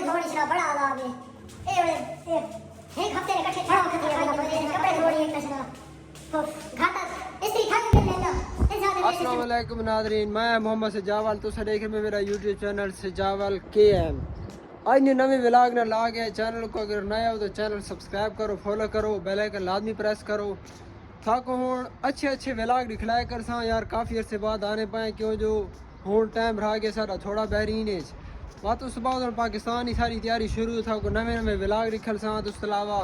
धोनी से बड़ा आलाम है ए बड़े एक हफ्ते ने कट्ठे छड़ो खती है कपड़े धोनी एक तशना तो घाटा इस्त्री खाने में लेना अस्सलाम वालेकुम नाज़रीन, मैं मोहम्मद सजावल तो देख रहे मेरा यूट्यूब चैनल सजावल KM। आज ने नवे व्लॉग ना ला गया चैनल को, अगर नया हो तो चैनल सब्सक्राइब करो, फॉलो करो, बेल आइकन लाजमी प्रेस करो ताकि हूँ अच्छे व्लॉग दिखलाया कर सा यार। काफ़ी अरसे बाद आने पाए क्यों जो हूँ टाइम रहा गया सारा थोड़ा बहरीन है बात। उस बाद पाकिस्तान की सारी तैयारी शुरू था को नवे व्लॉग दिखल सा। तो उसके अलावा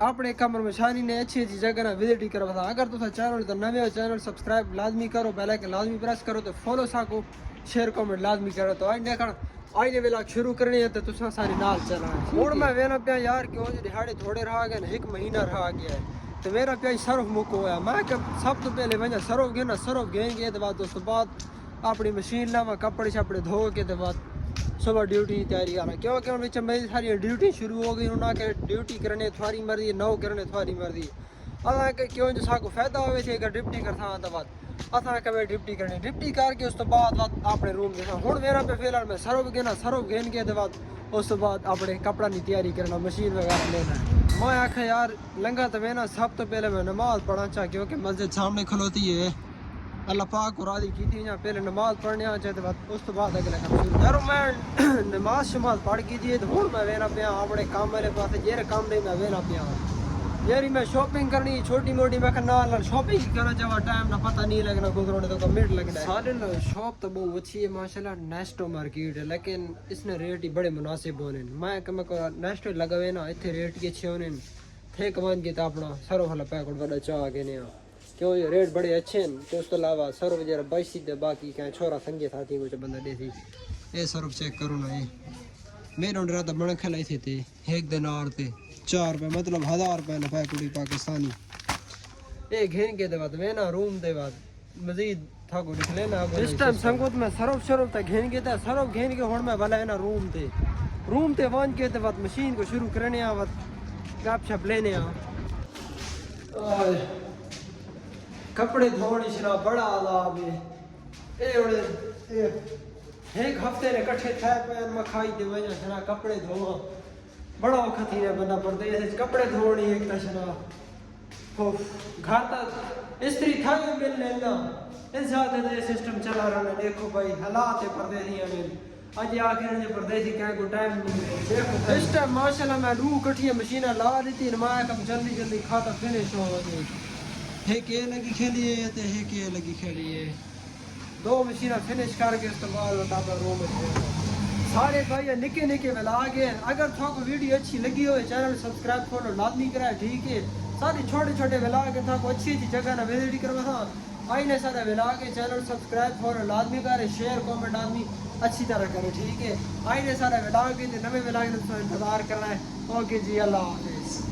अपने कमर मशानी ने अच्छी जगह ना विजिट करवा था। अगर तुम चैनल तो नवे हो चैनल सब्सक्राइब लाजमी करो, बेल आइकन लाजमी प्रेस करो, तो फॉलो साको शेयर कमेंट लाजमी करो। तो आज देखना आज व्लॉग शुरू करनी है तो तुसा सारी नाल चलना है। हुण मैं वेना पिया यार क्यों जो दिहाड़े थोड़े रहा गए ना, एक महीना रहा गया है तो मेरा पिया सरफ मुक होया। मैं सब तो पहले वजह सरफ गए ना, सरफ गएंगे तो बाद उस बाद अपनी मशीन लावा कपड़े शपड़े धो के तो बाद सुबह ड्यूटी की तैयारी करना क्योंकि बिच मेरी सारी ड्यूटी शुरू हो गई। उन्होंने ड्यूटी करने थोड़ी मर्जी, नौ करने थोड़ी मर्जी। असा क्यों जो साको फायदा हो अगर डिप्टी करता तो बाद असा कभी डिप्टी करनी, डिप्टी करके उस तो बाद अपने रूम देखा। हूँ मेरा पे फिलहाल मैं सरफ गेना, सरफ गेन के बाद उस तो बाद अपने कपड़ा की तैयारी करना, मशीन वगैरह लेना है। मैं आखा यार लंघा तो मैं ना सब तो पहले मैं नमाज पढ़ना चाह क्योंकि मस्जिद सामने खलोती है। अल्लाह पाक को राजी की थी यहाँ पहले नमाज पढ़ने आ जाए तो बाद उस तो बाद अगला काम शुरू यार। मैं नमाज शमाज पढ़ की थी तो हूँ मैं वेना पिया अपने काम मेरे पास जेर काम नहीं मैं वेना पिया यार। मैं शॉपिंग करनी छोटी मोटी मैं ना शॉपिंग करना चाहवा टाइम ना पता नहीं लगना गुजरने तो मिनट लगना है। सारे शॉप तो बहुत अच्छी है माशाल्लाह, नेस्टो मार्केट है लेकिन इसने रेट ही बड़े मुनासिब होने। मैं कम को नेस्टो लगे ना इतने रेट के अच्छे होने थे कमान के तो अपना सरो वाला पैकेट बड़ा चाह के नहीं क्यों ये रेट बड़े अच्छे हैं। तो उस तो अलावा सरफ जरा बची दे बाकी क्या छोरा संगे साथी कुछ बंदा दे थी ये सरफ चेक करो ना। ये मेरे उन रात बड़ा खिलाई थे एक दिन और थे 4 रुपये मतलब 1000 रुपये ना पैकुड़ी पाकिस्तानी। ये घेन के बाद मैं ना रूम दे बाद मजीद था को लिख लेना इस टाइम संगत में सरफ शरफ तक घेन के था। सरफ घेन के होड़ में वाला है ना रूम थे वन के बाद मशीन को शुरू करने आ गप शप लेने आ कपड़े धोने से बड़ा आलाम है। एक हफ्ते ने कट्ठे थे पैन में खाई दे वजह से कपड़े धोवा बड़ा वक्त ही बंदा परदेश कपड़े धोनी एक तशना घर तक इस्त्री था मिल लेना इंसान सिस्टम चला रहा। देखो भाई हालात है परदेसियों में आज आखिर जो परदेसी क्या को टाइम देखो इस टाइम माशाल्लाह मैं रूह कटिया मशीन ला दी थी माया कम जल्दी खाता फिनिश हो गई। एक ये लगी खेली है तो एक ये लगी खेली है 2 मशीन फिनिश करके उसके बाद रूम सारे भाई निके व्लॉग है। अगर थोड़ा वीडियो अच्छी लगी हो चैनल सब्सक्राइब फॉलो लाजमी कराए ठीक है। सारे छोटे व्लॉग है था को अच्छी जगह ना विजिट करवा था आई ने सारे व्लॉग है चैनल सब्सक्राइब फॉलो लाजमी करे, शेयर कमेंट आदमी अच्छी तरह करे ठीक है। आई ने सारे व्लॉग है नवे व्लॉग इंतजार करना है। ओके जी अल्लाह हाफिज़।